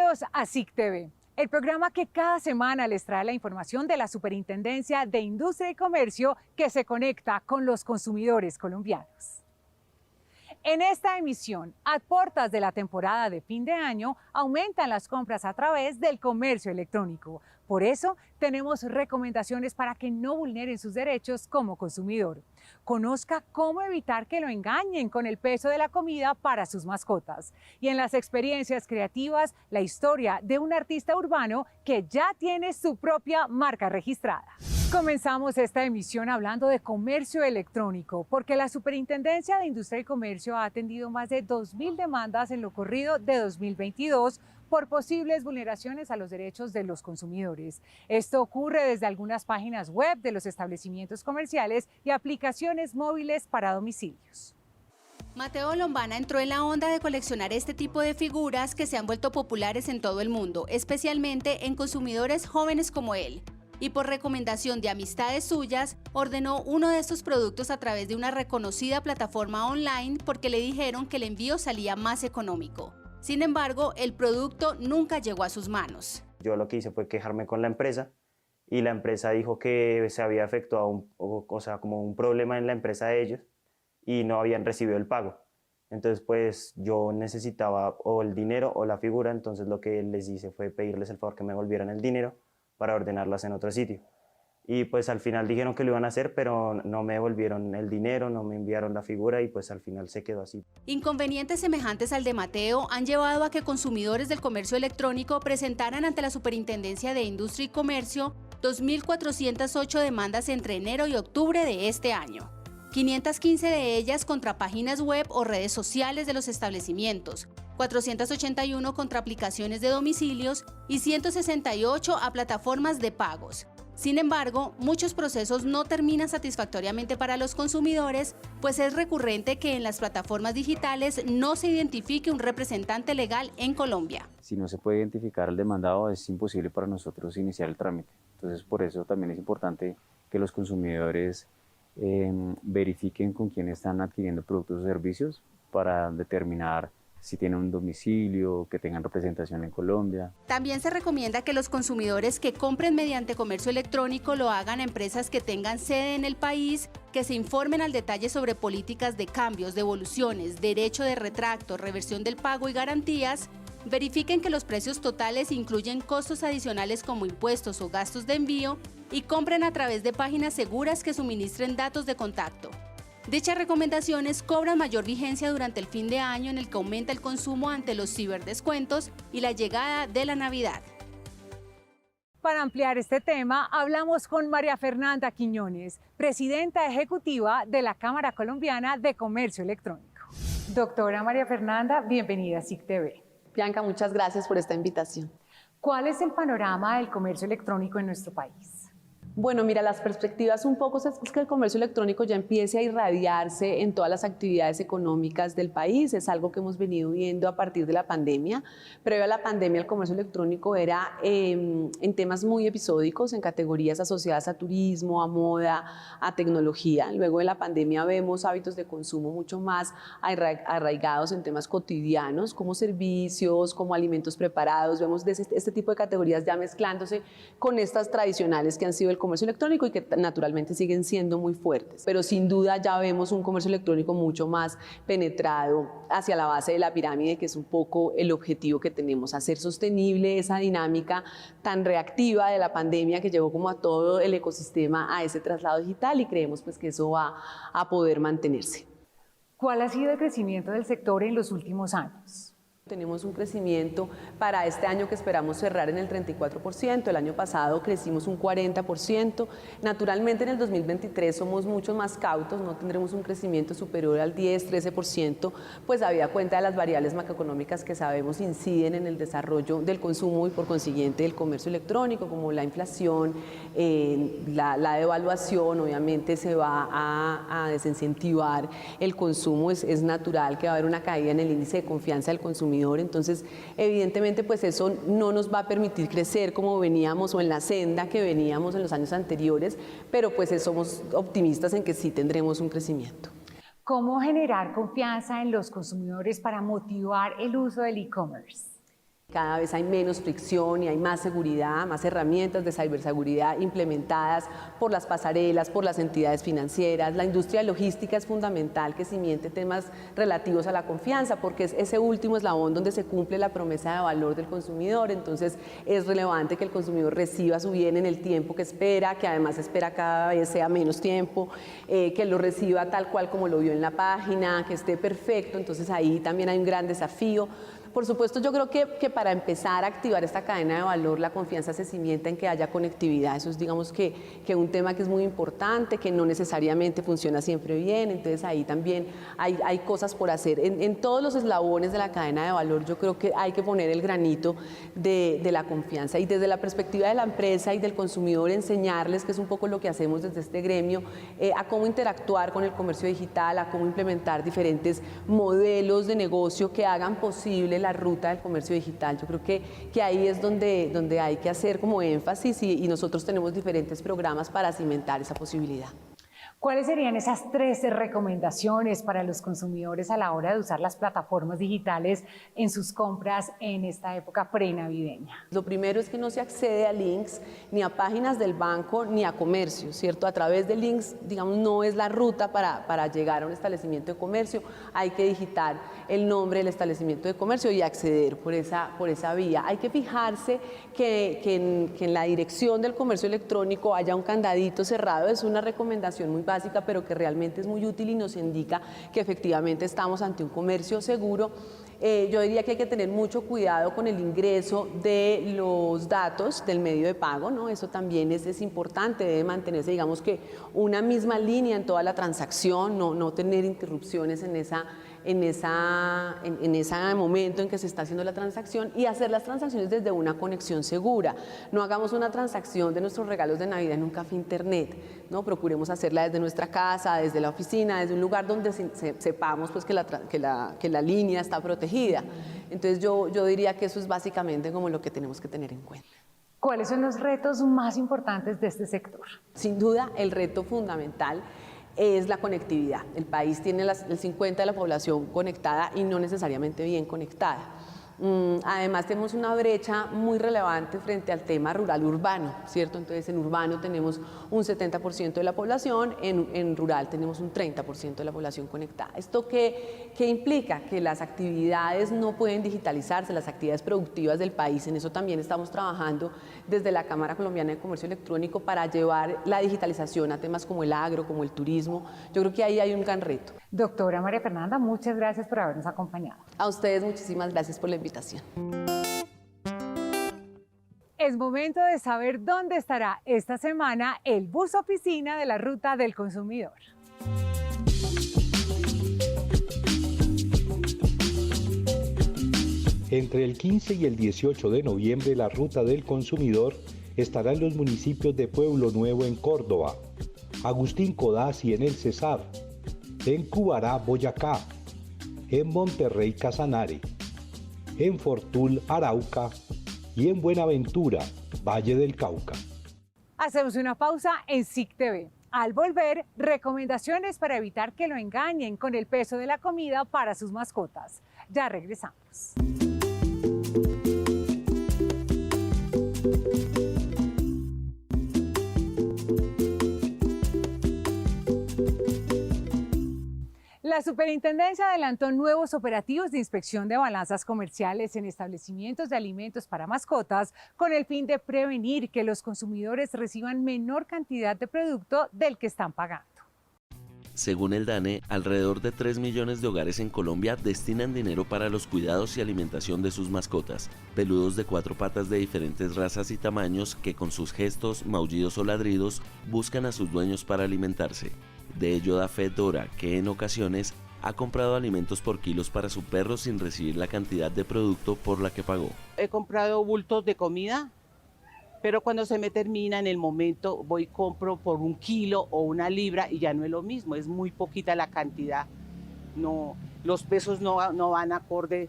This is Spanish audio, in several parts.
Bienvenidos a SIC TV, el programa que cada semana les trae la información de la Superintendencia de Industria y Comercio que se conecta con los consumidores colombianos. En esta emisión, a puertas de la temporada de fin de año, aumentan las compras a través del comercio electrónico. Por eso, tenemos recomendaciones para que no vulneren sus derechos como consumidor. Conozca cómo evitar que lo engañen con el peso de la comida para sus mascotas. Y en las experiencias creativas, la historia de un artista urbano que ya tiene su propia marca registrada. Comenzamos esta emisión hablando de comercio electrónico, porque la Superintendencia de Industria y Comercio ha atendido más de 2.000 demandas en lo corrido de 2022 por posibles vulneraciones a los derechos de los consumidores. Esto ocurre desde algunas páginas web de los establecimientos comerciales y aplicaciones móviles para domicilios. Mateo Lombana entró en la onda de coleccionar este tipo de figuras que se han vuelto populares en todo el mundo, especialmente en consumidores jóvenes como él. Y por recomendación de amistades suyas, ordenó uno de estos productos a través de una reconocida plataforma online porque le dijeron que el envío salía más económico. Sin embargo, el producto nunca llegó a sus manos. Yo lo que hice fue quejarme con la empresa y la empresa dijo que se había efectuado como un problema en la empresa de ellos y no habían recibido el pago. Entonces pues yo necesitaba o el dinero o la figura, entonces lo que les hice fue pedirles el favor que me devolvieran el dinero para ordenarlas en otro sitio. Y pues al final dijeron que lo iban a hacer, pero no me devolvieron el dinero, no me enviaron la figura y pues al final se quedó así. Inconvenientes semejantes al de Mateo han llevado a que consumidores del comercio electrónico presentaran ante la Superintendencia de Industria y Comercio 2.408 demandas entre enero y octubre de este año. 515 de ellas contra páginas web o redes sociales de los establecimientos, 481 contra aplicaciones de domicilios y 168 a plataformas de pagos. Sin embargo, muchos procesos no terminan satisfactoriamente para los consumidores, pues es recurrente que en las plataformas digitales no se identifique un representante legal en Colombia. Si no se puede identificar al demandado, es imposible para nosotros iniciar el trámite. Entonces, por eso también es importante que los consumidores verifiquen con quién están adquiriendo productos o servicios para determinar si tienen un domicilio, que tengan representación en Colombia. También se recomienda que los consumidores que compren mediante comercio electrónico lo hagan a empresas que tengan sede en el país, que se informen al detalle sobre políticas de cambios, devoluciones, derecho de retracto, reversión del pago y garantías. Verifiquen que los precios totales incluyen costos adicionales como impuestos o gastos de envío y compren a través de páginas seguras que suministren datos de contacto. Dichas recomendaciones cobran mayor vigencia durante el fin de año en el que aumenta el consumo ante los ciberdescuentos y la llegada de la Navidad. Para ampliar este tema, hablamos con María Fernanda Quiñones, presidenta ejecutiva de la Cámara Colombiana de Comercio Electrónico. Doctora María Fernanda, bienvenida a SIC TV. Bianca, muchas gracias por esta invitación. ¿Cuál es el panorama del comercio electrónico en nuestro país? Bueno, mira, las perspectivas un poco es que el comercio electrónico ya empiece a irradiarse en todas las actividades económicas del país. Es algo que hemos venido viendo a partir de la pandemia. Previo a la pandemia, el comercio electrónico era en temas muy episódicos, en categorías asociadas a turismo, a moda, a tecnología. Luego de la pandemia vemos hábitos de consumo mucho más arraigados en temas cotidianos, como servicios, como alimentos preparados. Vemos este tipo de categorías ya mezclándose con estas tradicionales que han sido el comercio electrónico y que naturalmente siguen siendo muy fuertes, pero sin duda ya vemos un comercio electrónico mucho más penetrado hacia la base de la pirámide, que es un poco el objetivo que tenemos, hacer sostenible esa dinámica tan reactiva de la pandemia que llevó como a todo el ecosistema a ese traslado digital y creemos pues que eso va a poder mantenerse. ¿Cuál ha sido el crecimiento del sector en los últimos años? Tenemos un crecimiento para este año que esperamos cerrar en el 34%, el año pasado crecimos un 40%, naturalmente en el 2023 somos mucho más cautos, no tendremos un crecimiento superior al 10-13%, pues habida cuenta de las variables macroeconómicas que sabemos inciden en el desarrollo del consumo y por consiguiente del comercio electrónico, como la inflación, la devaluación, obviamente se va a desincentivar el consumo, es natural que va a haber una caída en el índice de confianza del consumidor. Entonces, evidentemente, pues eso no nos va a permitir crecer como veníamos o en la senda que veníamos en los años anteriores, pero pues somos optimistas en que sí tendremos un crecimiento. ¿Cómo generar confianza en los consumidores para motivar el uso del e-commerce? Cada vez hay menos fricción y hay más seguridad, más herramientas de ciberseguridad implementadas por las pasarelas, por las entidades financieras. La industria logística es fundamental que cimiente temas relativos a la confianza, porque es ese último eslabón donde se cumple la promesa de valor del consumidor. Entonces es relevante que el consumidor reciba su bien en el tiempo que espera, que además espera cada vez sea menos tiempo, que lo reciba tal cual como lo vio en la página, que esté perfecto. Entonces ahí también hay un gran desafío. Por supuesto, yo creo que para empezar a activar esta cadena de valor, la confianza se cimienta en que haya conectividad. Eso es, digamos, que un tema que es muy importante, que no necesariamente funciona siempre bien. Entonces, ahí también hay cosas por hacer. En todos los eslabones de la cadena de valor, yo creo que hay que poner el granito de la confianza. Y desde la perspectiva de la empresa y del consumidor, enseñarles, que es un poco lo que hacemos desde este gremio, a cómo interactuar con el comercio digital, a cómo implementar diferentes modelos de negocio que hagan posible la ruta del comercio digital. Yo creo que ahí es donde hay que hacer como énfasis y nosotros tenemos diferentes programas para cimentar esa posibilidad. ¿Cuáles serían esas 13 recomendaciones para los consumidores a la hora de usar las plataformas digitales en sus compras en esta época prenavideña? Lo primero es que no se accede a links ni a páginas del banco ni a comercio, ¿cierto? A través de links, digamos, no es la ruta para llegar a un establecimiento de comercio. Hay que digitar el nombre del establecimiento de comercio y acceder por esa vía. Hay que fijarse que en la dirección del comercio electrónico haya un candadito cerrado. Es una recomendación muy básica, pero que realmente es muy útil y nos indica que efectivamente estamos ante un comercio seguro. Yo diría que hay que tener mucho cuidado con el ingreso de los datos del medio de pago, ¿no? Eso también es importante, debe mantenerse, digamos, que una misma línea en toda la transacción, no tener interrupciones en ese momento en que se está haciendo la transacción, y hacer las transacciones desde una conexión segura. No hagamos una transacción de nuestros regalos de Navidad en un café internet, ¿no? Procuremos hacerla desde nuestra casa, desde la oficina, desde un lugar donde sepamos pues, que la línea está protegida. Entonces yo diría que eso es básicamente como lo que tenemos que tener en cuenta. ¿Cuáles son los retos más importantes de este sector? Sin duda, el reto fundamental es la conectividad. El país tiene el 50% de la población conectada y no necesariamente bien conectada. Además tenemos una brecha muy relevante frente al tema rural-urbano, ¿cierto? Entonces en urbano tenemos un 70% de la población, en rural tenemos un 30% de la población conectada. ¿Esto qué implica? Que las actividades no pueden digitalizarse, las actividades productivas del país. En eso también estamos trabajando desde la Cámara Colombiana de Comercio Electrónico para llevar la digitalización a temas como el agro, como el turismo. Yo creo que ahí hay un gran reto. Doctora María Fernanda, muchas gracias por habernos acompañado. A ustedes muchísimas gracias por la invitación. Es momento de saber dónde estará esta semana el bus oficina de la Ruta del Consumidor. Entre el 15 y el 18 de noviembre, la Ruta del Consumidor estará en los municipios de Pueblo Nuevo en Córdoba, Agustín Codazzi en el Cesar, en Cubará, Boyacá, en Monterrey, Casanare, en Fortul, Arauca y en Buenaventura, Valle del Cauca. Hacemos una pausa en SIC TV. Al volver, recomendaciones para evitar que lo engañen con el peso de la comida para sus mascotas. Ya regresamos. La Superintendencia adelantó nuevos operativos de inspección de balanzas comerciales en establecimientos de alimentos para mascotas con el fin de prevenir que los consumidores reciban menor cantidad de producto del que están pagando. Según el DANE, alrededor de 3 millones de hogares en Colombia destinan dinero para los cuidados y alimentación de sus mascotas, peludos de 4 patas de diferentes razas y tamaños que con sus gestos, maullidos o ladridos buscan a sus dueños para alimentarse. De ello da fe Dora, que en ocasiones ha comprado alimentos por kilos para su perro sin recibir la cantidad de producto por la que pagó. He comprado bultos de comida, pero cuando se me termina en el momento voy y compro por 1 kilo o 1 libra y ya no es lo mismo, es muy poquita la cantidad. No, los pesos no van acorde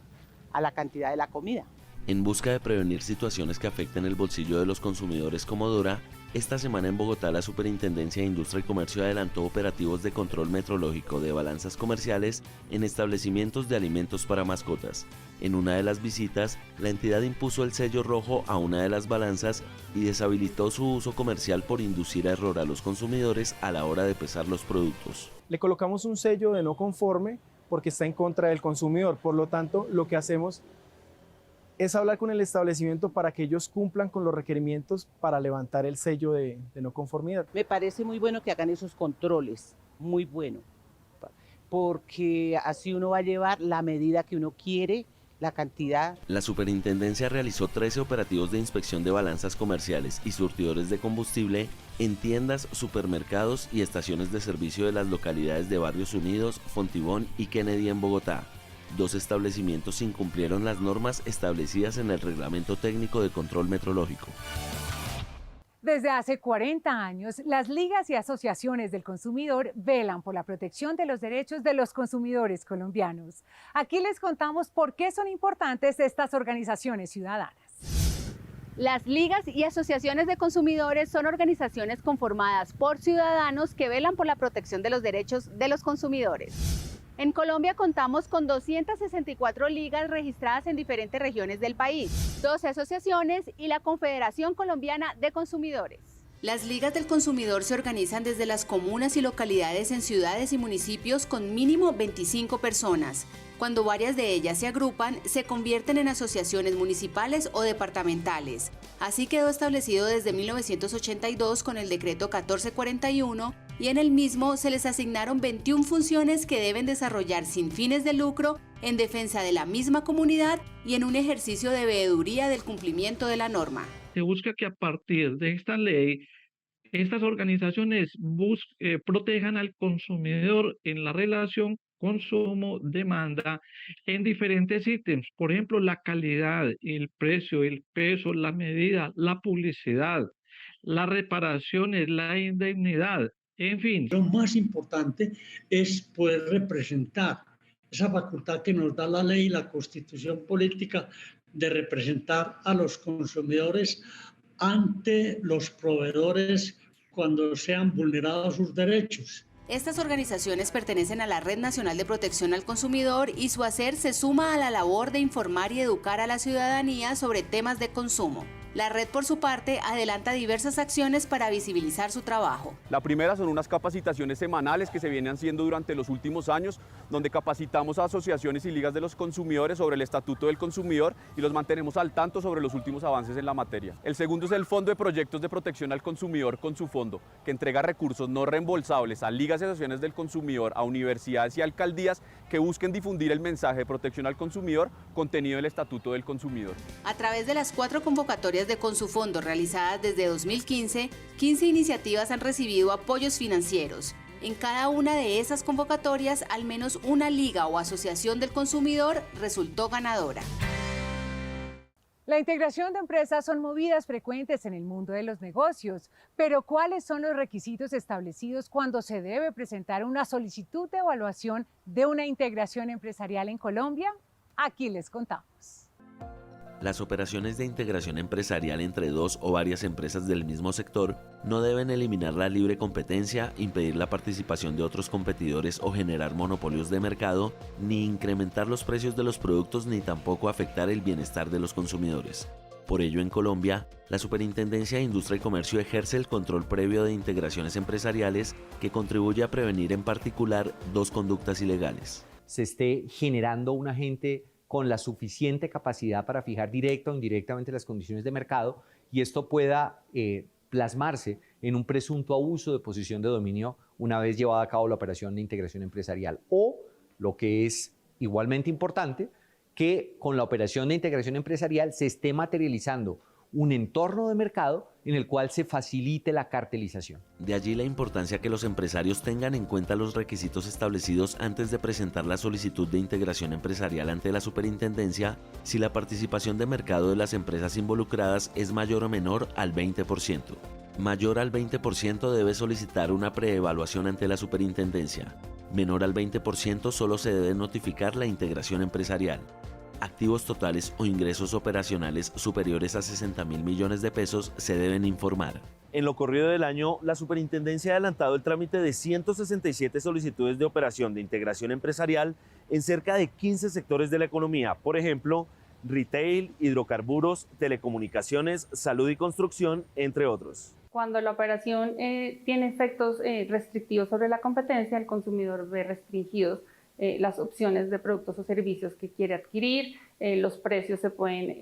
a la cantidad de la comida. En busca de prevenir situaciones que afecten el bolsillo de los consumidores como Dora, esta semana en Bogotá la Superintendencia de Industria y Comercio adelantó operativos de control metrológico de balanzas comerciales en establecimientos de alimentos para mascotas. En una de las visitas, la entidad impuso el sello rojo a una de las balanzas y deshabilitó su uso comercial por inducir a error a los consumidores a la hora de pesar los productos. Le colocamos un sello de no conforme porque está en contra del consumidor. Por lo tanto, lo que hacemos es hablar con el establecimiento para que ellos cumplan con los requerimientos para levantar el sello de no conformidad. Me parece muy bueno que hagan esos controles, muy bueno, porque así uno va a llevar la medida que uno quiere, la cantidad. La superintendencia realizó 13 operativos de inspección de balanzas comerciales y surtidores de combustible en tiendas, supermercados y estaciones de servicio de las localidades de Barrios Unidos, Fontibón y Kennedy en Bogotá. 2 establecimientos incumplieron las normas establecidas en el Reglamento Técnico de Control Metrológico. Desde hace 40 años, las ligas y asociaciones del consumidor velan por la protección de los derechos de los consumidores colombianos. Aquí les contamos por qué son importantes estas organizaciones ciudadanas. Las ligas y asociaciones de consumidores son organizaciones conformadas por ciudadanos que velan por la protección de los derechos de los consumidores. En Colombia contamos con 264 ligas registradas en diferentes regiones del país, 12 asociaciones y la Confederación Colombiana de Consumidores. Las ligas del consumidor se organizan desde las comunas y localidades en ciudades y municipios con mínimo 25 personas. Cuando varias de ellas se agrupan, se convierten en asociaciones municipales o departamentales. Así quedó establecido desde 1982 con el decreto 1441 y en el mismo se les asignaron 21 funciones que deben desarrollar sin fines de lucro en defensa de la misma comunidad y en un ejercicio de veeduría del cumplimiento de la norma. Se busca que a partir de esta ley, estas organizaciones protejan al consumidor en la relación consumo-demanda en diferentes ítems, por ejemplo, la calidad, el precio, el peso, la medida, la publicidad, las reparaciones, la indemnidad, en fin. Lo más importante es poder representar esa facultad que nos da la ley y la Constitución política de representar a los consumidores ante los proveedores cuando sean vulnerados sus derechos. Estas organizaciones pertenecen a la Red Nacional de Protección al Consumidor y su hacer se suma a la labor de informar y educar a la ciudadanía sobre temas de consumo. La red, por su parte, adelanta diversas acciones para visibilizar su trabajo. La primera son unas capacitaciones semanales que se vienen haciendo durante los últimos años, donde capacitamos a asociaciones y ligas de los consumidores sobre el Estatuto del Consumidor y los mantenemos al tanto sobre los últimos avances en la materia. El segundo es el Fondo de Proyectos de Protección al Consumidor con su fondo, que entrega recursos no reembolsables a ligas y asociaciones del consumidor, a universidades y alcaldías que busquen difundir el mensaje de protección al consumidor contenido en el Estatuto del Consumidor. A través de las 4 convocatorias de Consufondo realizadas desde 2015, 15 iniciativas han recibido apoyos financieros. En cada una de esas convocatorias, al menos una liga o asociación del consumidor resultó ganadora. La integración de empresas son movidas frecuentes en el mundo de los negocios, pero ¿cuáles son los requisitos establecidos cuando se debe presentar una solicitud de evaluación de una integración empresarial en Colombia? Aquí les contamos. Las operaciones de integración empresarial entre 2 o varias empresas del mismo sector no deben eliminar la libre competencia, impedir la participación de otros competidores o generar monopolios de mercado, ni incrementar los precios de los productos, ni tampoco afectar el bienestar de los consumidores. Por ello, en Colombia, la Superintendencia de Industria y Comercio ejerce el control previo de integraciones empresariales que contribuye a prevenir en particular 2 conductas ilegales. Se esté generando un agente con la suficiente capacidad para fijar directa o indirectamente las condiciones de mercado y esto pueda plasmarse en un presunto abuso de posición de dominio una vez llevada a cabo la operación de integración empresarial. O, lo que es igualmente importante, que con la operación de integración empresarial se esté materializando un entorno de mercado en el cual se facilite la cartelización. De allí la importancia que los empresarios tengan en cuenta los requisitos establecidos antes de presentar la solicitud de integración empresarial ante la superintendencia si la participación de mercado de las empresas involucradas es mayor o menor al 20%. Mayor al 20% debe solicitar una preevaluación ante la superintendencia. Menor al 20% solo se debe notificar la integración empresarial. activos totales o ingresos operacionales superiores a 60.000 millones de pesos se deben informar. En lo corrido del año, la Superintendencia ha adelantado el trámite de 167 solicitudes de operación de integración empresarial en cerca de 15 sectores de la economía, por ejemplo, retail, hidrocarburos, telecomunicaciones, salud y construcción, entre otros. Cuando la operación tiene efectos restrictivos sobre la competencia, el consumidor ve restringidos las opciones de productos o servicios que quiere adquirir, los precios se pueden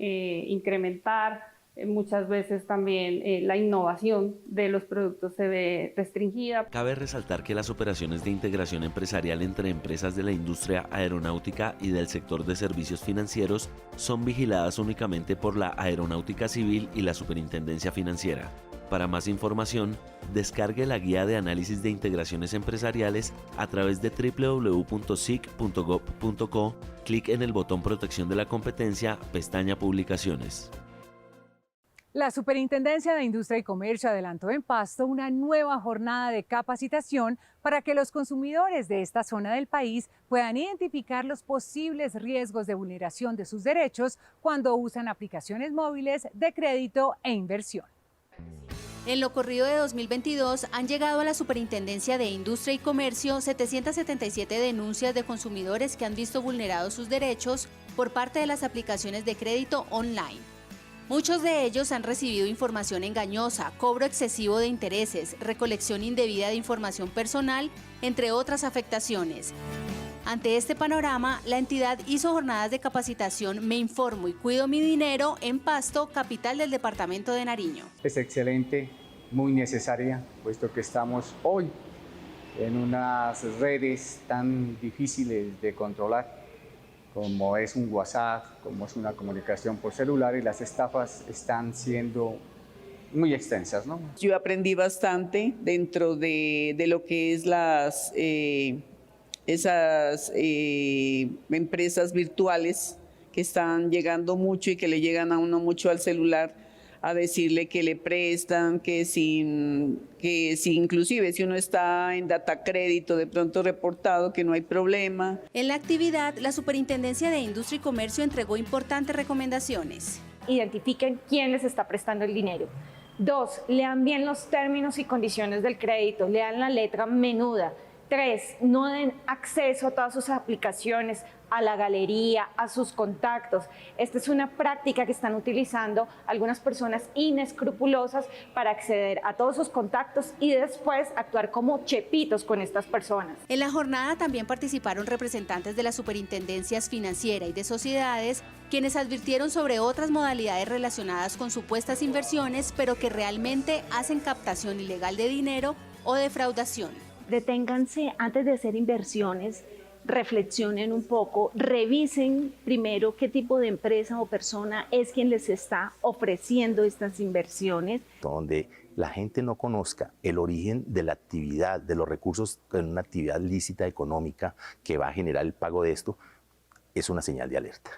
incrementar, muchas veces también la innovación de los productos se ve restringida. Cabe resaltar que las operaciones de integración empresarial entre empresas de la industria aeronáutica y del sector de servicios financieros son vigiladas únicamente por la Aeronáutica Civil y la Superintendencia Financiera. Para más información, descargue la guía de análisis de integraciones empresariales a través de www.sic.gov.co, clic en el botón Protección de la Competencia, pestaña Publicaciones. La Superintendencia de Industria y Comercio adelantó en Pasto una nueva jornada de capacitación para que los consumidores de esta zona del país puedan identificar los posibles riesgos de vulneración de sus derechos cuando usan aplicaciones móviles de crédito e inversión. En lo corrido de 2022 han llegado a la Superintendencia de Industria y Comercio 777 denuncias de consumidores que han visto vulnerados sus derechos por parte de las aplicaciones de crédito online. Muchos de ellos han recibido información engañosa, cobro excesivo de intereses, recolección indebida de información personal, entre otras afectaciones. Ante este panorama, la entidad hizo jornadas de capacitación Me Informo y Cuido mi Dinero en Pasto, capital del departamento de Nariño. Es excelente, muy necesaria, puesto que estamos hoy en unas redes tan difíciles de controlar, como es un WhatsApp, como es una comunicación por celular, y las estafas están siendo muy extensas, ¿no? Yo aprendí bastante dentro de lo que es esas empresas virtuales que están llegando mucho y que le llegan a uno mucho al celular a decirle que le prestan, que si inclusive si uno está en data crédito de pronto reportado, que no hay problema. En la actividad, la Superintendencia de Industria y Comercio entregó importantes recomendaciones. Identifiquen quién les está prestando el dinero. 2, lean bien los términos y condiciones del crédito, lean la letra menuda. 3, no den acceso a todas sus aplicaciones, a la galería, a sus contactos. Esta es una práctica que están utilizando algunas personas inescrupulosas para acceder a todos sus contactos y después actuar como chepitos con estas personas. En la jornada también participaron representantes de las superintendencias financiera y de sociedades, quienes advirtieron sobre otras modalidades relacionadas con supuestas inversiones, pero que realmente hacen captación ilegal de dinero o defraudación. Deténganse antes de hacer inversiones, reflexionen un poco, revisen primero qué tipo de empresa o persona es quien les está ofreciendo estas inversiones. Donde la gente no conozca el origen de la actividad, de los recursos en una actividad lícita económica que va a generar el pago de esto, es una señal de alerta.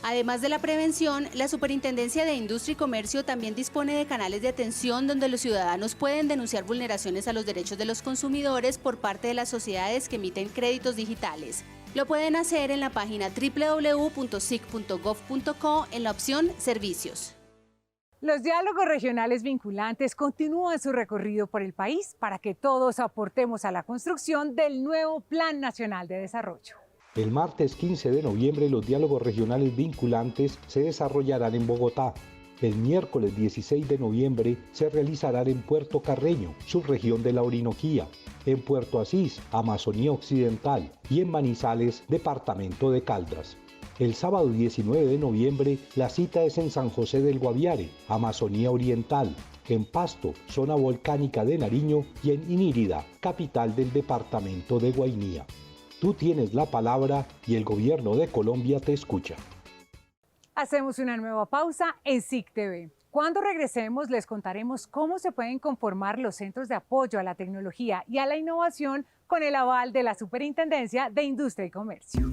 Además de la prevención, la Superintendencia de Industria y Comercio también dispone de canales de atención donde los ciudadanos pueden denunciar vulneraciones a los derechos de los consumidores por parte de las sociedades que emiten créditos digitales. Lo pueden hacer en la página www.sic.gov.co en la opción Servicios. Los diálogos regionales vinculantes continúan su recorrido por el país para que todos aportemos a la construcción del nuevo Plan Nacional de Desarrollo. El martes 15 de noviembre los diálogos regionales vinculantes se desarrollarán en Bogotá. El miércoles 16 de noviembre se realizarán en Puerto Carreño, subregión de la Orinoquía, en Puerto Asís, Amazonía Occidental, y en Manizales, departamento de Caldas. El sábado 19 de noviembre la cita es en San José del Guaviare, Amazonía Oriental, en Pasto, zona volcánica de Nariño, y en Inírida, capital del departamento de Guainía. Tú tienes la palabra y el gobierno de Colombia te escucha. Hacemos una nueva pausa en SIC TV. Cuando regresemos les contaremos cómo se pueden conformar los centros de apoyo a la tecnología y a la innovación con el aval de la Superintendencia de Industria y Comercio.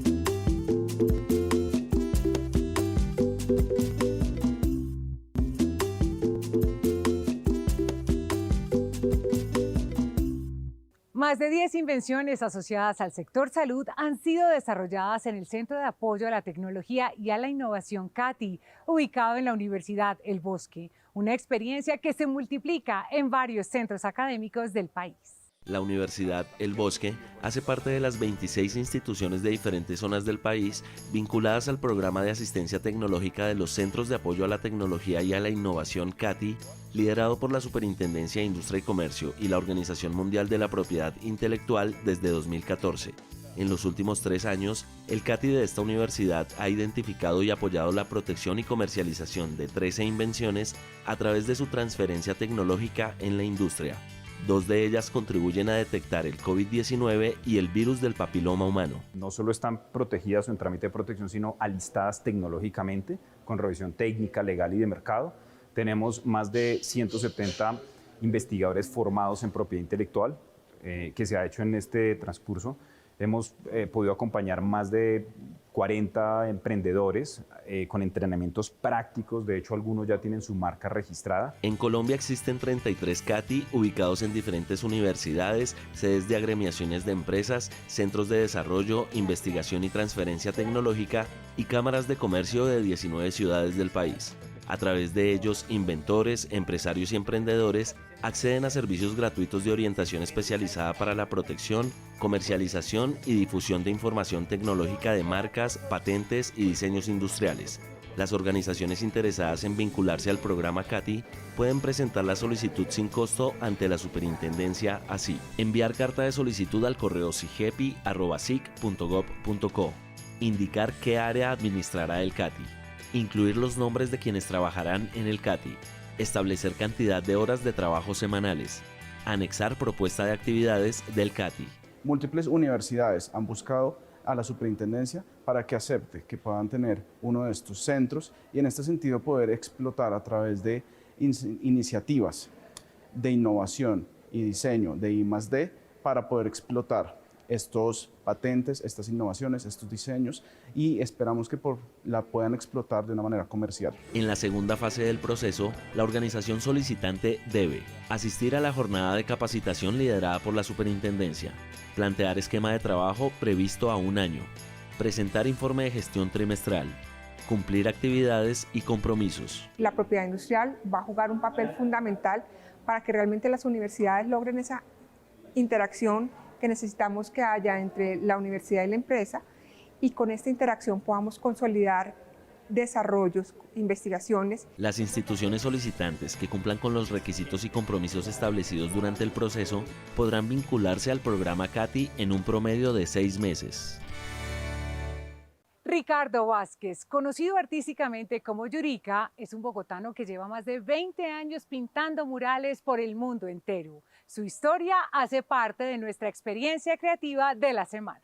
Más Más de 10 invenciones asociadas al sector salud han sido desarrolladas en el Centro de Apoyo a la Tecnología y a la Innovación CATI, ubicado en la Universidad El Bosque, una experiencia que se multiplica en varios centros académicos del país. La Universidad El Bosque hace parte de las 26 instituciones de diferentes zonas del país vinculadas al programa de asistencia tecnológica de los Centros de Apoyo a la Tecnología y a la Innovación CATI, liderado por la Superintendencia de Industria y Comercio y la Organización Mundial de la Propiedad Intelectual desde 2014. En los últimos 3 años, el CATI de esta universidad ha identificado y apoyado la protección y comercialización de 13 invenciones a través de su transferencia tecnológica en la industria. 2 de ellas contribuyen a detectar el COVID-19 y el virus del papiloma humano. No solo están protegidas o en trámite de protección, sino alistadas tecnológicamente, con revisión técnica, legal y de mercado. Tenemos más de 170 investigadores formados en propiedad intelectual que se ha hecho en este transcurso. Hemos podido acompañar más de 40 emprendedores con entrenamientos prácticos, de hecho algunos ya tienen su marca registrada. En Colombia existen 33 CATI ubicados en diferentes universidades, sedes de agremiaciones de empresas, centros de desarrollo, investigación y transferencia tecnológica y cámaras de comercio de 19 ciudades del país. A través de ellos, inventores, empresarios y emprendedores acceden a servicios gratuitos de orientación especializada para la protección, comercialización y difusión de información tecnológica de marcas, patentes y diseños industriales. Las organizaciones interesadas en vincularse al programa CATI pueden presentar la solicitud sin costo ante la superintendencia así: enviar carta de solicitud al correo sigepi@sic.gov.co, indicar qué área administrará el CATI, incluir los nombres de quienes trabajarán en el CATI, establecer cantidad de horas de trabajo semanales, anexar propuesta de actividades del CATI. Múltiples universidades han buscado a la superintendencia para que acepte que puedan tener uno de estos centros y en este sentido poder explotar a través de iniciativas de innovación y diseño de I+D para poder explotar estos patentes, estas innovaciones, estos diseños y esperamos que la puedan explotar de una manera comercial. En la segunda fase del proceso, la organización solicitante debe asistir a la jornada de capacitación liderada por la superintendencia, plantear esquema de trabajo previsto a 1 año, presentar informe de gestión trimestral, cumplir actividades y compromisos. La propiedad industrial va a jugar un papel fundamental para que realmente las universidades logren esa interacción que necesitamos que haya entre la universidad y la empresa y con esta interacción podamos consolidar desarrollos, investigaciones. Las instituciones solicitantes que cumplan con los requisitos y compromisos establecidos durante el proceso podrán vincularse al programa CATI en un promedio de 6 meses. Ricardo Vázquez, conocido artísticamente como Yurika, es un bogotano que lleva más de 20 años pintando murales por el mundo entero. Su historia hace parte de nuestra experiencia creativa de la semana.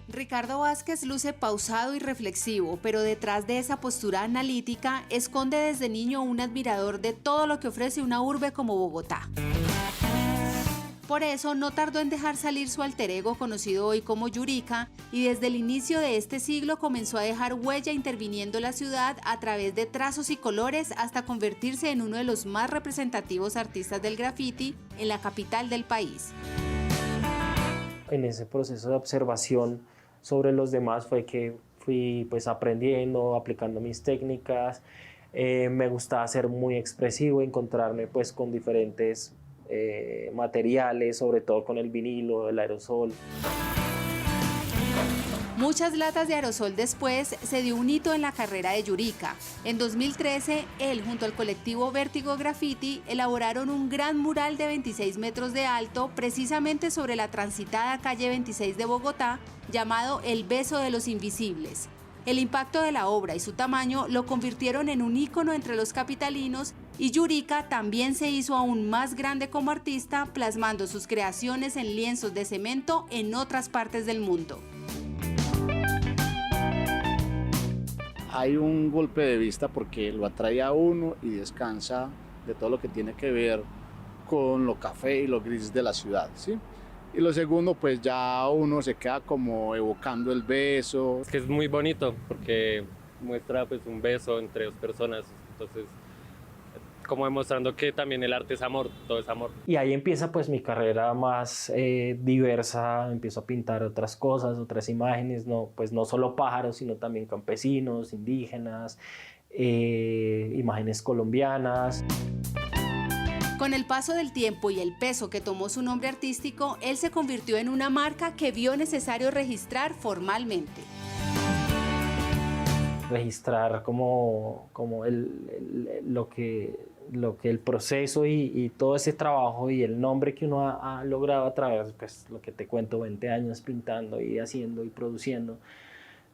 Ricardo Vázquez luce pausado y reflexivo, pero detrás de esa postura analítica esconde desde niño un admirador de todo lo que ofrece una urbe como Bogotá. Por eso no tardó en dejar salir su alter ego conocido hoy como Yurika y desde el inicio de este siglo comenzó a dejar huella interviniendo la ciudad a través de trazos y colores hasta convertirse en uno de los más representativos artistas del graffiti en la capital del país. En ese proceso de observación sobre los demás fue que fui aprendiendo, aplicando mis técnicas. Me gustaba ser muy expresivo, encontrarme con diferentes materiales, sobre todo con el vinilo, el aerosol. Muchas latas de aerosol después se dio un hito en la carrera de Yurika. En 2013, él junto al colectivo Vértigo Graffiti elaboraron un gran mural de 26 metros de alto precisamente sobre la transitada calle 26 de Bogotá, llamado El Beso de los Invisibles. El impacto de la obra y su tamaño lo convirtieron en un ícono entre los capitalinos y Yurika también se hizo aún más grande como artista, plasmando sus creaciones en lienzos de cemento en otras partes del mundo. Hay un golpe de vista porque lo atrae a uno y descansa de todo lo que tiene que ver con lo café y lo gris de la ciudad, ¿sí? Y lo segundo, pues ya uno se queda como evocando el beso. Es que es muy bonito porque muestra pues un beso entre dos personas, entonces como demostrando que también el arte es amor, todo es amor. Y ahí empieza pues mi carrera más diversa, empiezo a pintar otras cosas, otras imágenes, pues no solo pájaros, sino también campesinos, indígenas, imágenes colombianas. Con el paso del tiempo y el peso que tomó su nombre artístico, él se convirtió en una marca que vio necesario registrar formalmente. Registrar como lo que el proceso y todo ese trabajo y el nombre que uno ha logrado a través, pues lo que te cuento, 20 años pintando y haciendo y produciendo,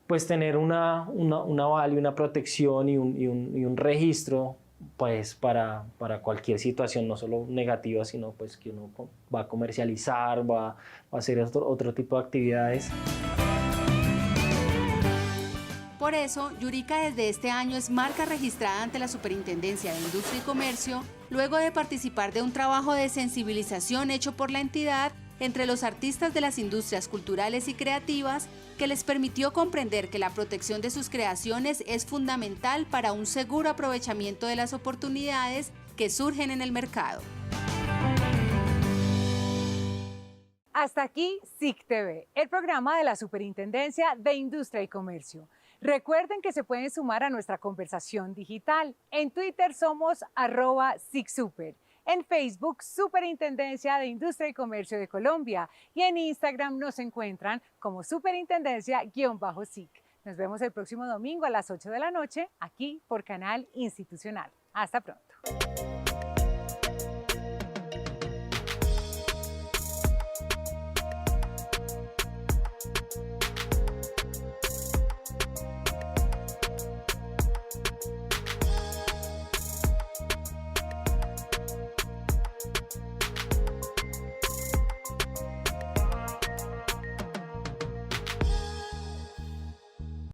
pues tener una aval y una protección y un registro pues para cualquier situación, no solo negativa, sino pues que uno va a comercializar, va a hacer otro tipo de actividades. Por eso, Yurika desde este año es marca registrada ante la Superintendencia de Industria y Comercio, luego de participar de un trabajo de sensibilización hecho por la entidad entre los artistas de las industrias culturales y creativas, que les permitió comprender que la protección de sus creaciones es fundamental para un seguro aprovechamiento de las oportunidades que surgen en el mercado. Hasta aquí SIC TV, el programa de la Superintendencia de Industria y Comercio. Recuerden que se pueden sumar a nuestra conversación digital. En Twitter somos @SICSuper, en Facebook Superintendencia de Industria y Comercio de Colombia y en Instagram nos encuentran como Superintendencia_SIC. Nos vemos el próximo domingo a las 8 de la noche aquí por Canal Institucional. Hasta pronto.